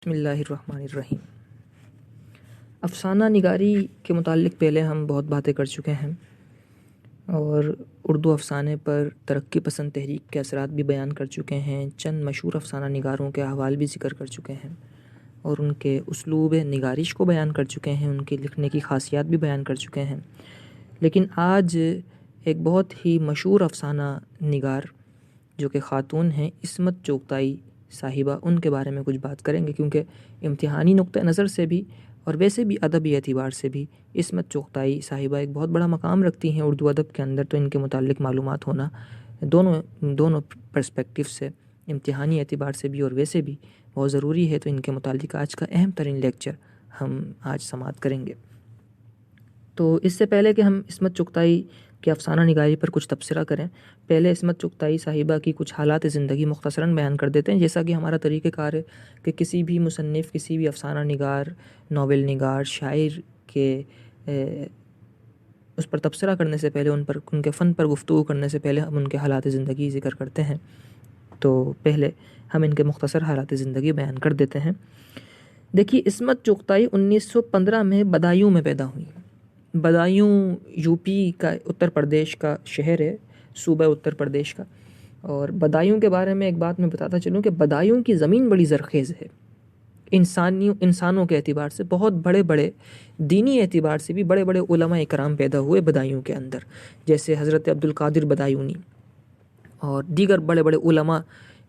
بسم اللہ الرحمن الرحیم۔ افسانہ نگاری کے متعلق پہلے ہم بہت باتیں کر چکے ہیں اور اردو افسانے پر ترقی پسند تحریک کے اثرات بھی بیان کر چکے ہیں، چند مشہور افسانہ نگاروں کے احوال بھی ذکر کر چکے ہیں اور ان کے اسلوب نگارش کو بیان کر چکے ہیں، ان کے لکھنے کی خاصیات بھی بیان کر چکے ہیں۔ لیکن آج ایک بہت ہی مشہور افسانہ نگار جو کہ خاتون ہیں، عصمت چغتائی صاحبہ، ان کے بارے میں کچھ بات کریں گے، کیونکہ امتحانی نقطہ نظر سے بھی اور ویسے بھی ادبی اعتبار سے بھی عصمت چغتائی صاحبہ ایک بہت بڑا مقام رکھتی ہیں اردو ادب کے اندر، تو ان کے متعلق معلومات ہونا دونوں پرسپیکٹیو سے، امتحانی اعتبار سے بھی اور ویسے بھی بہت ضروری ہے۔ تو ان کے متعلق آج کا اہم ترین لیکچر ہم آج سماعت کریں گے۔ تو اس سے پہلے کہ ہم عصمت چغتائی کے افسانہ نگاری پر کچھ تبصرہ کریں، پہلے عصمت چغتائی صاحبہ کی کچھ حالات زندگی مختصراً بیان کر دیتے ہیں، جیسا کہ ہمارا طریقہ کار ہے کہ کسی بھی مصنف، کسی بھی افسانہ نگار، ناول نگار، شاعر کے اس پر تبصرہ کرنے سے پہلے، ان کے فن پر گفتگو کرنے سے پہلے ہم ان کے حالات زندگی ذکر کرتے ہیں۔ تو پہلے ہم ان کے مختصر حالات زندگی بیان کر دیتے ہیں۔ دیکھیے، عصمت چغتائی 1915 میں بدایوں میں پیدا ہوئی۔ بدایوں یو پی کا، اتر پردیش کا شہر ہے، صوبہ اتر پردیش کا۔ اور بدایوں کے بارے میں ایک بات میں بتاتا چلوں کہ بدایوں کی زمین بڑی زرخیز ہے، انسانوں کے اعتبار سے بہت بڑے دینی اعتبار سے بھی بڑے علماء اکرام پیدا ہوئے بدایوں کے اندر، جیسے حضرت عبدالقادر بدایونی اور دیگر بڑے علماء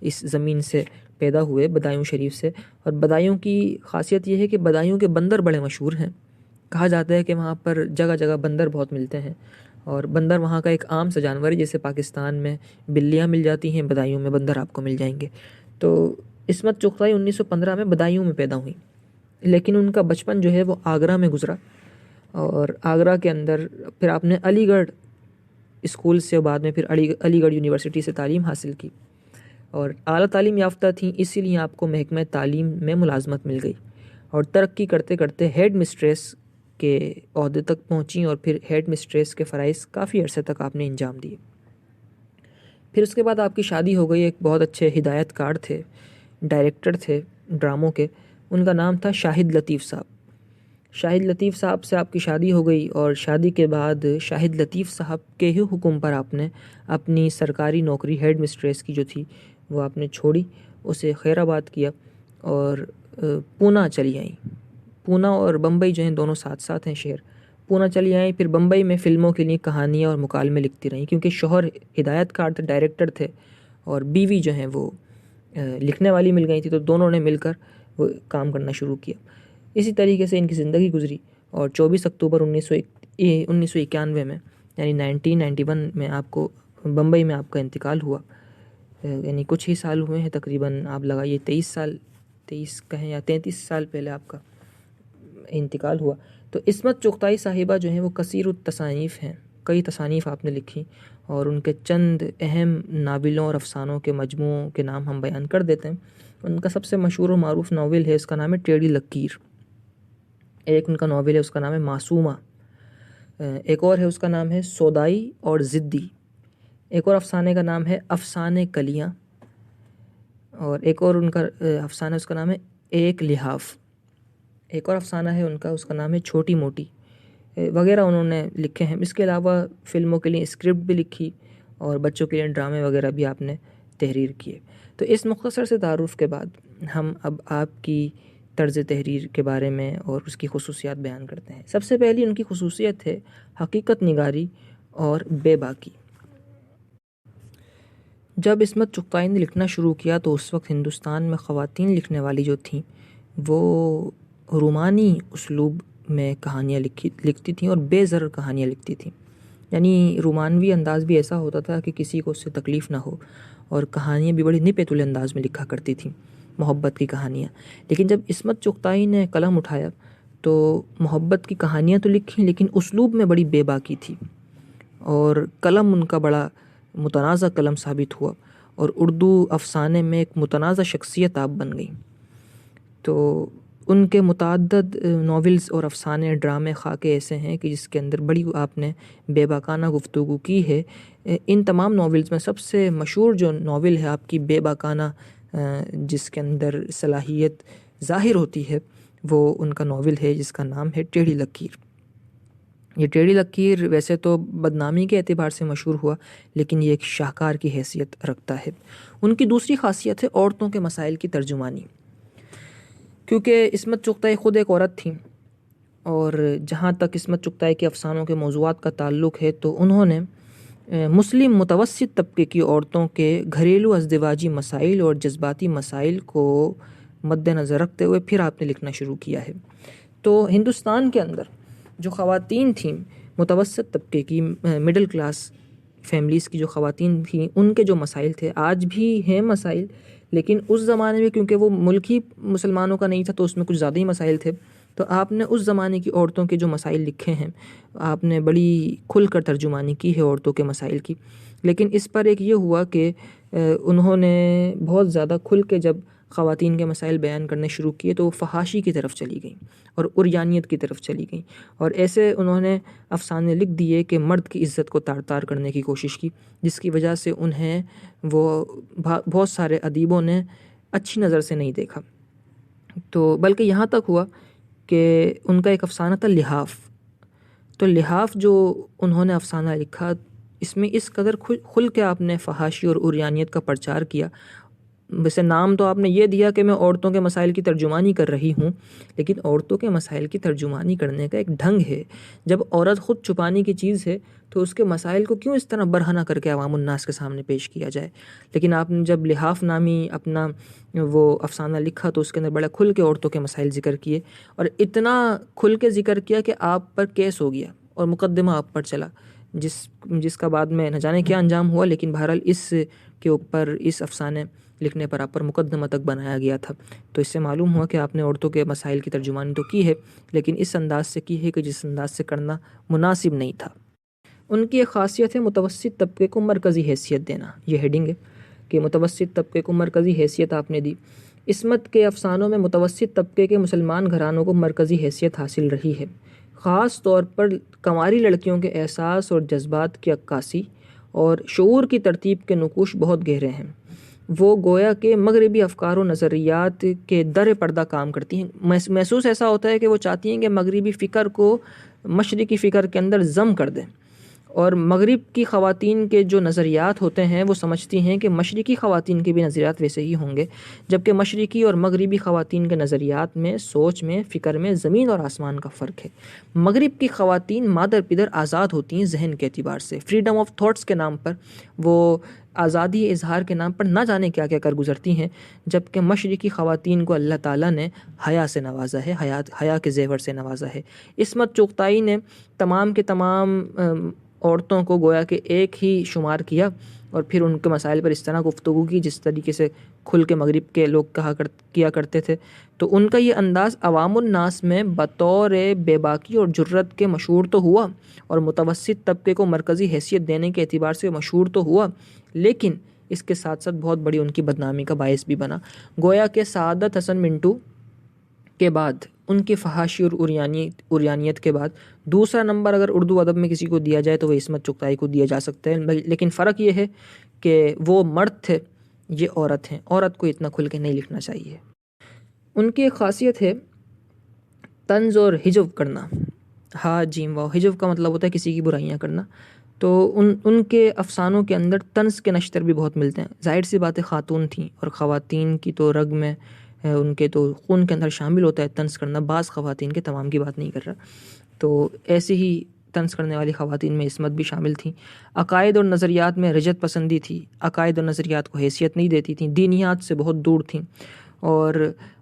اس زمین سے پیدا ہوئے، بدایوں شریف سے۔ اور بدایوں کی خاصیت یہ ہے کہ بدایوں کے بندر بڑے مشہور ہیں، کہا جاتا ہے کہ وہاں پر جگہ بندر بہت ملتے ہیں، اور بندر وہاں کا ایک عام سا جانور ہے، جیسے پاکستان میں بلیاں مل جاتی ہیں، بدایوں میں بندر آپ کو مل جائیں گے۔ تو عصمت چغتائی 1915 میں بدایوں میں پیدا ہوئی، لیکن ان کا بچپن جو ہے وہ آگرہ میں گزرا، اور آگرہ کے اندر پھر آپ نے علی گڑھ اسکول سے، بعد میں پھر علی گڑھ یونیورسٹی سے تعلیم حاصل کی، اور اعلیٰ تعلیم یافتہ تھیں، اسی لیے آپ کو محکمہ تعلیم میں ملازمت مل گئی، اور ترقی کرتے کرتے ہیڈ مسٹریس کے عہدے تک پہنچیں، اور پھر ہیڈ مسٹریس کے فرائض کافی عرصے تک آپ نے انجام دیے۔ پھر اس کے بعد آپ کی شادی ہو گئی، ایک بہت اچھے ہدایت کار تھے، ڈائریکٹر تھے ڈراموں کے، ان کا نام تھا شاہد لطیف صاحب۔ شاہد لطیف صاحب سے آپ کی شادی ہو گئی، اور شادی کے بعد شاہد لطیف صاحب کے ہی حکم پر آپ نے اپنی سرکاری نوکری ہیڈ مسٹریس کی جو تھی وہ آپ نے چھوڑی، اسے خیر آباد کیا اور پونا چلی آئیں۔ پونا اور بمبئی جو ہیں دونوں ساتھ ہیں شہر، پونا چلی آئیں، پھر بمبئی میں فلموں کے لیے کہانیاں اور مکالمے لکھتی رہیں، کیونکہ شوہر ہدایت کار تھے، ڈائریکٹر تھے، اور بیوی جو ہیں وہ لکھنے والی مل گئی تھی، تو دونوں نے مل کر وہ کام کرنا شروع کیا۔ اسی طریقے سے ان کی زندگی گزری، اور 24 اکتوبر 1991 میں، یعنی 1991 میں آپ کو بمبئی میں آپ کا انتقال ہوا، یعنی کچھ ہی سال ہوئے ہیں، تقریباً آپ لگائیے 23 کہیں یا 33 سال پہلے آپ کا انتقال ہوا۔ تو عصمت چغتائی صاحبہ جو ہیں وہ کثیر التصانیف ہیں، کئی تصانیف آپ نے لکھی، اور ان کے چند اہم ناولوں اور افسانوں کے مجموعوں کے نام ہم بیان کر دیتے ہیں۔ ان کا سب سے مشہور و معروف ناول ہے، اس کا نام ہے ٹیڑھی لکیر۔ ایک ان کا ناول ہے، اس کا نام ہے معصومہ۔ ایک اور ہے، اس کا نام ہے سودائی اور ضدی۔ ایک اور افسانے کا نام ہے افسانے کلیاں، اور ایک اور ان کا افسانہ، اس کا نام ہے ایک لحاف۔ ایک اور افسانہ ہے ان کا، اس کا نام ہے چھوٹی موٹی، وغیرہ انہوں نے لکھے ہیں۔ اس کے علاوہ فلموں کے لیے اسکرپٹ بھی لکھی، اور بچوں کے لیے ڈرامے وغیرہ بھی آپ نے تحریر کیے۔ تو اس مختصر سے تعارف کے بعد ہم اب آپ کی طرز تحریر کے بارے میں اور اس کی خصوصیات بیان کرتے ہیں۔ سب سے پہلی ان کی خصوصیت ہے حقیقت نگاری اور بے باکی۔ جب عصمت چغتائی نے لکھنا شروع کیا تو اس وقت ہندوستان میں خواتین لکھنے والی جو تھیں وہ رومانی اسلوب میں کہانیاں لکھتی تھیں، اور بے زر کہانیاں لکھتی تھیں، یعنی رومانوی انداز بھی ایسا ہوتا تھا کہ کسی کو اس سے تکلیف نہ ہو، اور کہانیاں بھی بڑی نپے تلے انداز میں لکھا کرتی تھیں، محبت کی کہانیاں۔ لیکن جب عصمت چغتائی نے قلم اٹھایا تو محبت کی کہانیاں تو لکھیں، لیکن اسلوب میں بڑی بے باکی تھی، اور قلم ان کا بڑا متنازع قلم ثابت ہوا، اور اردو افسانے میں ایک متنازع شخصیت آپ بن گئی۔ تو ان کے متعدد ناولز اور افسانے، ڈرامے، خاکے ایسے ہیں کہ جس کے اندر بڑی آپ نے بے باکانہ گفتگو کی ہے۔ ان تمام ناولز میں سب سے مشہور جو ناول ہے آپ کی بے باکانہ، جس کے اندر صلاحیت ظاہر ہوتی ہے وہ ان کا ناول ہے جس کا نام ہے ٹیڑھی لکیر۔ یہ ٹیڑھی لکیر ویسے تو بدنامی کے اعتبار سے مشہور ہوا، لیکن یہ ایک شاہکار کی حیثیت رکھتا ہے۔ ان کی دوسری خاصیت ہے عورتوں کے مسائل کی ترجمانی، کیونکہ عصمت چغتائی خود ایک عورت تھیں، اور جہاں تک عصمت چغتائی کے افسانوں کے موضوعات کا تعلق ہے تو انہوں نے مسلم متوسط طبقے کی عورتوں کے گھریلو ازدواجی مسائل اور جذباتی مسائل کو مد نظر رکھتے ہوئے پھر آپ نے لکھنا شروع کیا ہے۔ تو ہندوستان کے اندر جو خواتین تھیں متوسط طبقے کی، مڈل کلاس فیملیز کی جو خواتین تھیں، ان کے جو مسائل تھے آج بھی ہیں مسائل، لیکن اس زمانے میں کیونکہ وہ ملک ہی مسلمانوں کا نہیں تھا تو اس میں کچھ زیادہ ہی مسائل تھے، تو آپ نے اس زمانے کی عورتوں کے جو مسائل لکھے ہیں آپ نے بڑی کھل کر ترجمانی کی ہے عورتوں کے مسائل کی۔ لیکن اس پر ایک یہ ہوا کہ انہوں نے بہت زیادہ کھل کے جب خواتین کے مسائل بیان کرنے شروع کیے تو وہ فحاشی کی طرف چلی گئیں اور عریانیت کی طرف چلی گئیں، اور ایسے انہوں نے افسانے لکھ دیے کہ مرد کی عزت کو تار تار کرنے کی کوشش کی، جس کی وجہ سے انہیں وہ بہت سارے ادیبوں نے اچھی نظر سے نہیں دیکھا۔ تو بلکہ یہاں تک ہوا کہ ان کا ایک افسانہ تھا لحاف، تو لحاف جو انہوں نے افسانہ لکھا اس میں اس قدر کھل کے آپ نے فحاشی اور عریانیت کا پرچار کیا۔ ویسے نام تو آپ نے یہ دیا کہ میں عورتوں کے مسائل کی ترجمانی کر رہی ہوں، لیکن عورتوں کے مسائل کی ترجمانی کرنے کا ایک ڈھنگ ہے۔ جب عورت خود چھپانے کی چیز ہے تو اس کے مسائل کو کیوں اس طرح برہنہ کر کے عوام الناس کے سامنے پیش کیا جائے؟ لیکن آپ نے جب لحاف نامی اپنا وہ افسانہ لکھا تو اس کے اندر بڑا کھل کے عورتوں کے مسائل ذکر کیے، اور اتنا کھل کے ذکر کیا کہ آپ پر کیس ہو گیا اور مقدمہ آپ پر چلا، جس کا بعد میں نہ جانے کیا انجام ہوا، لیکن بہرحال اس کے اوپر اس افسانے لکھنے پر آپ پر مقدمہ تک بنایا گیا تھا۔ تو اس سے معلوم ہوا کہ آپ نے عورتوں کے مسائل کی ترجمانی تو کی ہے، لیکن اس انداز سے کی ہے کہ جس انداز سے کرنا مناسب نہیں تھا۔ ان کی ایک خاصیت ہے متوسط طبقے کو مرکزی حیثیت دینا، یہ ہیڈنگ ہے کہ متوسط طبقے کو مرکزی حیثیت آپ نے دی۔ عصمت کے افسانوں میں متوسط طبقے کے مسلمان گھرانوں کو مرکزی حیثیت حاصل رہی ہے، خاص طور پر کنواری لڑکیوں کے احساس اور جذبات کی عکاسی اور شعور کی ترتیب کے نقوش بہت گہرے ہیں۔ وہ گویا کہ مغربی افکار و نظریات کے در پردہ کام کرتی ہیں۔ محسوس ایسا ہوتا ہے کہ وہ چاہتی ہیں کہ مغربی فکر کو مشرقی فکر کے اندر ضم کر دیں، اور مغرب کی خواتین کے جو نظریات ہوتے ہیں وہ سمجھتی ہیں کہ مشرقی خواتین کے بھی نظریات ویسے ہی ہوں گے، جبکہ مشرقی اور مغربی خواتین کے نظریات میں، سوچ میں، فکر میں زمین اور آسمان کا فرق ہے۔ مغرب کی خواتین مادر پدر آزاد ہوتی ہیں ذہن کے اعتبار سے، فریڈم آف تھاٹس کے نام پر، وہ آزادی اظہار کے نام پر نہ جانے کیا کیا کر گزرتی ہیں، جبکہ مشرقی خواتین کو اللہ تعالیٰ نے حیا سے نوازا ہے، حیا کے زیور سے نوازا ہے۔ عصمت چغتائی نے تمام کے تمام عورتوں کو گویا کہ ایک ہی شمار کیا، اور پھر ان کے مسائل پر اس طرح گفتگو کی جس طریقے سے کھل کے مغرب کے لوگ کیا کرتے تھے۔ تو ان کا یہ انداز عوام الناس میں بطور بے باکی اور جرت کے مشہور تو ہوا، اور متوسط طبقے کو مرکزی حیثیت دینے کے اعتبار سے مشہور تو ہوا، لیکن اس کے ساتھ ساتھ بہت بڑی ان کی بدنامی کا باعث بھی بنا۔ گویا کہ سعادت حسن منٹو کے بعد، ان کی فحاشی اور عریانیت کے بعد دوسرا نمبر اگر اردو ادب میں کسی کو دیا جائے تو وہ عصمت چغتائی کو دیا جا سکتا ہے، لیکن فرق یہ ہے کہ وہ مرد تھے، یہ عورت ہیں، عورت کو اتنا کھل کے نہیں لکھنا چاہیے۔ ان کی ایک خاصیت ہے طنز اور ہجو کرنا، ہا جیم واو، ہجو کا مطلب ہوتا ہے کسی کی برائیاں کرنا، تو ان کے افسانوں کے اندر طنز کے نشتر بھی بہت ملتے ہیں۔ ظاہر سی باتیں خاتون تھیں، اور خواتین کی تو رگ میں، ان کے تو خون کے اندر شامل ہوتا ہے طنز کرنا، بعض خواتین کے، تمام کی بات نہیں کر رہا، تو ایسے ہی طنز کرنے والی خواتین میں عصمت بھی شامل تھیں۔ عقائد اور نظریات میں رجت پسندی تھی، عقائد اور نظریات کو حیثیت نہیں دیتی تھیں، دینیات سے بہت دور تھیں، اور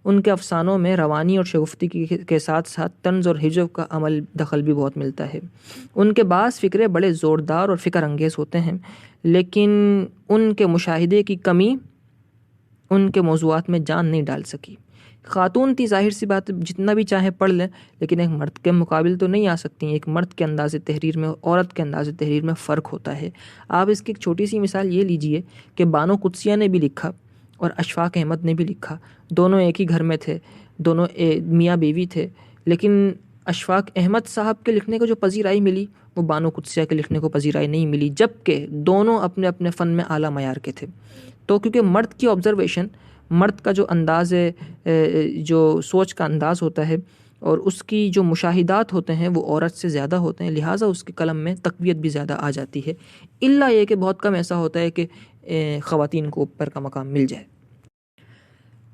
ان کے افسانوں میں روانی اور شگفتی کے ساتھ ساتھ طنز اور ہجو کا عمل دخل بھی بہت ملتا ہے۔ ان کے بعض فکرے بڑے زوردار اور فکر انگیز ہوتے ہیں، لیکن ان کے مشاہدے کی کمی ان کے موضوعات میں جان نہیں ڈال سکی۔ خاتون تھی، ظاہر سی بات جتنا بھی چاہے پڑھ لیں، لیکن ایک مرد کے مقابل تو نہیں آ سکتی۔ ایک مرد کے انداز تحریر میں عورت کے انداز تحریر میں فرق ہوتا ہے۔ آپ اس کی ایک چھوٹی سی مثال یہ لیجئے کہ بانو قدسیہ نے بھی لکھا اور اشفاق احمد نے بھی لکھا، دونوں ایک ہی گھر میں تھے، دونوں میاں بیوی تھے، لیکن اشفاق احمد صاحب کے لکھنے کو جو پذیرائی ملی وہ بانو قدسیہ کے لکھنے کو پذیرائی نہیں ملی، جبکہ دونوں اپنے اپنے فن میں اعلیٰ معیار کے تھے۔ تو کیونکہ مرد کی آبزرویشن مرد کا جو انداز جو سوچ کا انداز ہوتا ہے اور اس کی جو مشاہدات ہوتے ہیں وہ عورت سے زیادہ ہوتے ہیں، لہٰذا اس کے قلم میں تقویت بھی زیادہ آ جاتی ہے، الا یہ کہ بہت کم ایسا ہوتا ہے کہ خواتین کو اوپر کا مقام مل جائے۔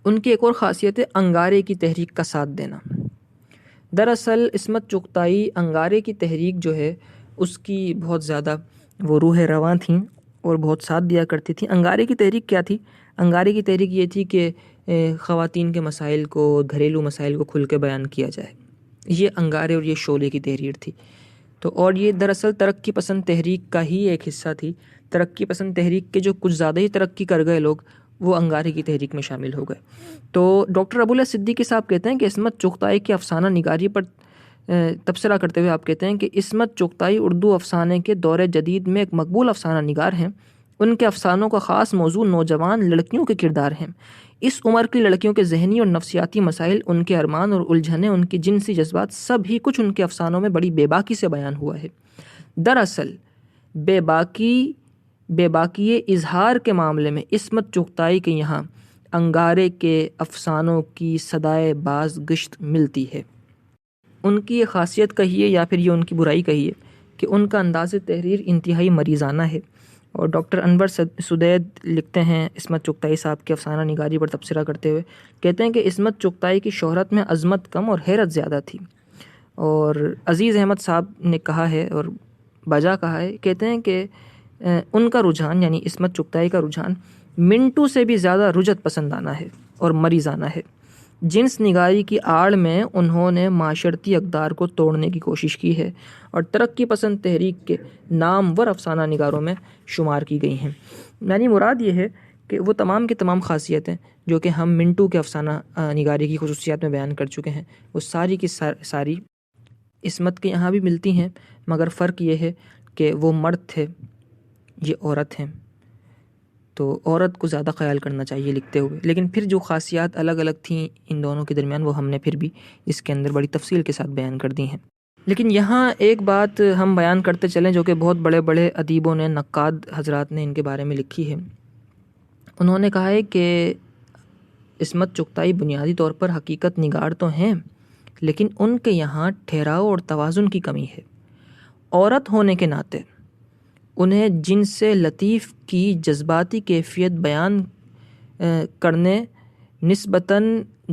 ان کی ایک اور خاصیت ہے انگارے کی تحریک کا ساتھ دینا۔ دراصل عصمت چغتائی انگارے کی تحریک جو ہے اس کی بہت زیادہ وہ روح رواں تھیں اور بہت ساتھ دیا کرتی تھیں۔ انگارے کی تحریک کیا تھی؟ انگارے کی تحریک یہ تھی کہ خواتین کے مسائل کو، گھریلو مسائل کو کھل کے بیان کیا جائے، یہ انگارے اور یہ شعلے کی تحریر تھی۔ تو اور یہ دراصل ترقی پسند تحریک کا ہی ایک حصہ تھی۔ ترقی پسند تحریک کے جو کچھ زیادہ ہی ترقی کر گئے لوگ وہ انگارے کی تحریک میں شامل ہو گئے۔ تو ڈاکٹر ابوالحسن صدیقی صاحب کہتے ہیں کہ عصمت چغتائی کی افسانہ نگاری پر تبصرہ کرتے ہوئے آپ کہتے ہیں کہ عصمت چغتائی اردو افسانے کے دور جدید میں ایک مقبول افسانہ نگار ہیں۔ ان کے افسانوں کا خاص موضوع نوجوان لڑکیوں کے کردار ہیں۔ اس عمر کی لڑکیوں کے ذہنی اور نفسیاتی مسائل، ان کے ارمان اور الجھنیں، ان کی جنسی جذبات، سب ہی کچھ ان کے افسانوں میں بڑی بے باکی سے بیان ہوا ہے۔ دراصل بے باکی اظہار کے معاملے میں عصمت چغتائی کے یہاں انگارے کے افسانوں کی صدائے باز گشت ملتی ہے۔ ان کی یہ خاصیت کہیے یا پھر یہ ان کی برائی کہیے کہ ان کا انداز تحریر انتہائی مریضانہ ہے۔ اور ڈاکٹر انور سدید لکھتے ہیں عصمت چغتائی صاحب کی افسانہ نگاری پر تبصرہ کرتے ہوئے، کہتے ہیں کہ عصمت چغتائی کی شہرت میں عظمت کم اور حیرت زیادہ تھی۔ اور عزیز احمد صاحب نے کہا ہے اور بجا کہا ہے، کہتے ہیں کہ ان کا رجحان یعنی عصمت چغتائی کا رجحان منٹو سے بھی زیادہ رجت پسندانہ ہے اور مریضانہ ہے۔ جنس نگاری کی آڑ میں انہوں نے معاشرتی اقدار کو توڑنے کی کوشش کی ہے اور ترقی پسند تحریک کے نامور افسانہ نگاروں میں شمار کی گئی ہیں۔ یعنی مراد یہ ہے کہ وہ تمام کی تمام خاصیتیں جو کہ ہم منٹو کے افسانہ نگاری کی خصوصیات میں بیان کر چکے ہیں، وہ ساری کی ساری عصمت کے یہاں بھی ملتی ہیں، مگر فرق یہ ہے کہ وہ مرد تھے، یہ عورت ہیں، تو عورت کو زیادہ خیال کرنا چاہیے لکھتے ہوئے۔ لیکن پھر جو خاصیات الگ الگ تھیں ان دونوں کے درمیان وہ ہم نے پھر بھی اس کے اندر بڑی تفصیل کے ساتھ بیان کر دی ہیں۔ لیکن یہاں ایک بات ہم بیان کرتے چلیں جو کہ بہت بڑے بڑے ادیبوں نے، نقاد حضرات نے ان کے بارے میں لکھی ہے۔ انہوں نے کہا ہے کہ عصمت چغتائی بنیادی طور پر حقیقت نگار تو ہیں، لیکن ان کے یہاں ٹھہراؤ اور توازن کی کمی ہے۔ عورت ہونے کے ناطے انہیں جن سے لطیف کی جذباتی کیفیت بیان کرنے، نسبتاً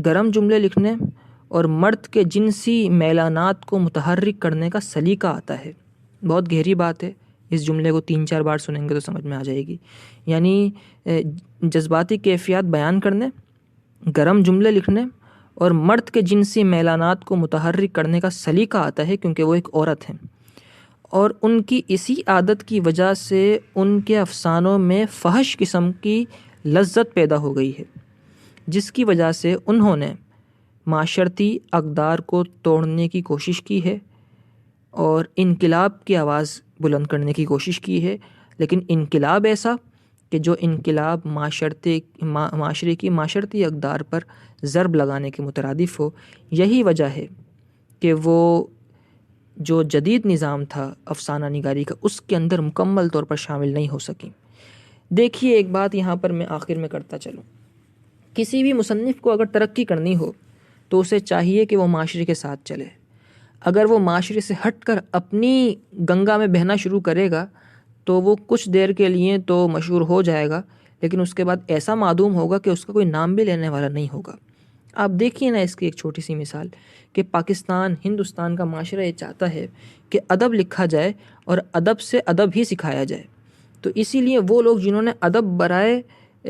گرم جملے لکھنے اور مرد کے جنسی میلانات کو متحرک کرنے کا سلیقہ آتا ہے۔ بہت گہری بات ہے، اس جملے کو 3-4 بار سنیں گے تو سمجھ میں آ جائے گی۔ یعنی جذباتی کیفیات بیان کرنے، گرم جملے لکھنے اور مرد کے جنسی میلانات کو متحرک کرنے کا سلیقہ آتا ہے، کیونکہ وہ ایک عورت ہیں، اور ان کی اسی عادت کی وجہ سے ان کے افسانوں میں فحش قسم کی لذت پیدا ہو گئی ہے، جس کی وجہ سے انہوں نے معاشرتی اقدار کو توڑنے کی کوشش کی ہے اور انقلاب کی آواز بلند کرنے کی کوشش کی ہے، لیکن انقلاب ایسا کہ جو انقلاب معاشرے کی معاشرتی اقدار پر ضرب لگانے کے مترادف ہو۔ یہی وجہ ہے کہ وہ جو جدید نظام تھا افسانہ نگاری کا، اس کے اندر مکمل طور پر شامل نہیں ہو سکیں۔ دیکھیے ایک بات یہاں پر میں آخر میں کرتا چلوں، کسی بھی مصنف کو اگر ترقی کرنی ہو تو اسے چاہیے کہ وہ معاشرے کے ساتھ چلے۔ اگر وہ معاشرے سے ہٹ کر اپنی گنگا میں بہنا شروع کرے گا تو وہ کچھ دیر کے لیے تو مشہور ہو جائے گا، لیکن اس کے بعد ایسا معدوم ہوگا کہ اس کا کوئی نام بھی لینے والا نہیں ہوگا۔ آپ دیکھیے نا اس کی ایک چھوٹی سی مثال کہ پاکستان، ہندوستان کا معاشرہ یہ چاہتا ہے کہ ادب لکھا جائے اور ادب سے ادب ہی سکھایا جائے، تو اسی لیے وہ لوگ جنہوں نے ادب برائے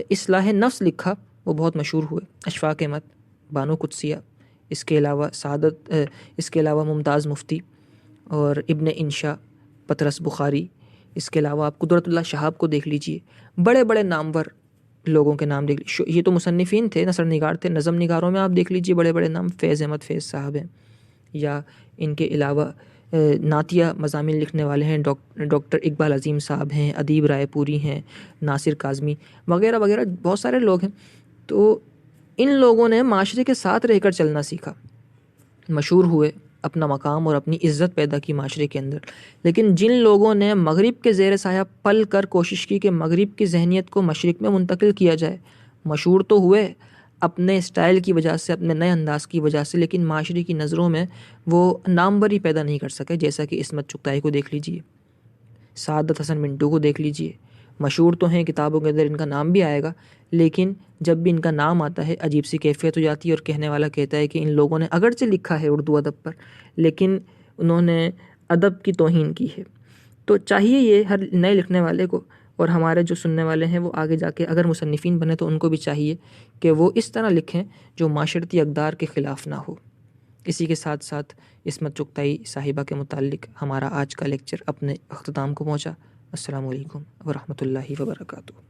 اصلاح نفس لکھا وہ بہت مشہور ہوئے۔ اشفاق احمد، بانو قدسیہ، اس کے علاوہ ممتاز مفتی اور ابن انشا، پطرس بخاری، اس کے علاوہ آپ قدرت اللہ شہاب کو دیکھ لیجئے، بڑے بڑے نامور لوگوں کے نام دیکھ لیجئے۔ یہ تو مصنفین تھے، نثر نگار تھے، نظم نگاروں میں آپ دیکھ لیجئے بڑے بڑے نام، فیض احمد فیض صاحب ہیں، یا ان کے علاوہ نعتیہ مضامین لکھنے والے ہیں ڈاکٹر اقبال عظیم صاحب ہیں، ادیب رائے پوری ہیں، ناصر کاظمی وغیرہ وغیرہ، بہت سارے لوگ ہیں۔ تو ان لوگوں نے معاشرے کے ساتھ رہ کر چلنا سیکھا، مشہور ہوئے، اپنا مقام اور اپنی عزت پیدا کی معاشرے کے اندر۔ لیکن جن لوگوں نے مغرب کے زیر سایہ پل کر کوشش کی کہ مغرب کی ذہنیت کو مشرق میں منتقل کیا جائے، مشہور تو ہوئے اپنے اسٹائل کی وجہ سے، اپنے نئے انداز کی وجہ سے، لیکن معاشرے کی نظروں میں وہ ناموری پیدا نہیں کر سکے. جیسا کہ عصمت چغتائی کو دیکھ لیجئے، سعادت حسن منٹو کو دیکھ لیجئے. مشہور تو ہیں، کتابوں کے اندر ان کا نام بھی آئے گا، لیکن جب بھی ان کا نام آتا ہے عجیب سی کیفیت ہو جاتی ہے، اور کہنے والا کہتا ہے کہ ان لوگوں نے اگرچہ لکھا ہے اردو ادب پر، لیکن انہوں نے ادب کی توہین کی ہے. تو چاہیے یہ ہر نئے لکھنے والے کو، اور ہمارے جو سننے والے ہیں وہ آگے جا کے اگر مصنفین بنے تو ان کو بھی چاہیے کہ وہ اس طرح لکھیں جو معاشرتی اقدار کے خلاف نہ ہو. اسی کے ساتھ ساتھ عصمت چغتائی صاحبہ کے متعلق ہمارا آج کا لیکچر اپنے اختتام کو پہنچا. السلام علیکم ورحمۃ اللہ وبرکاتہ.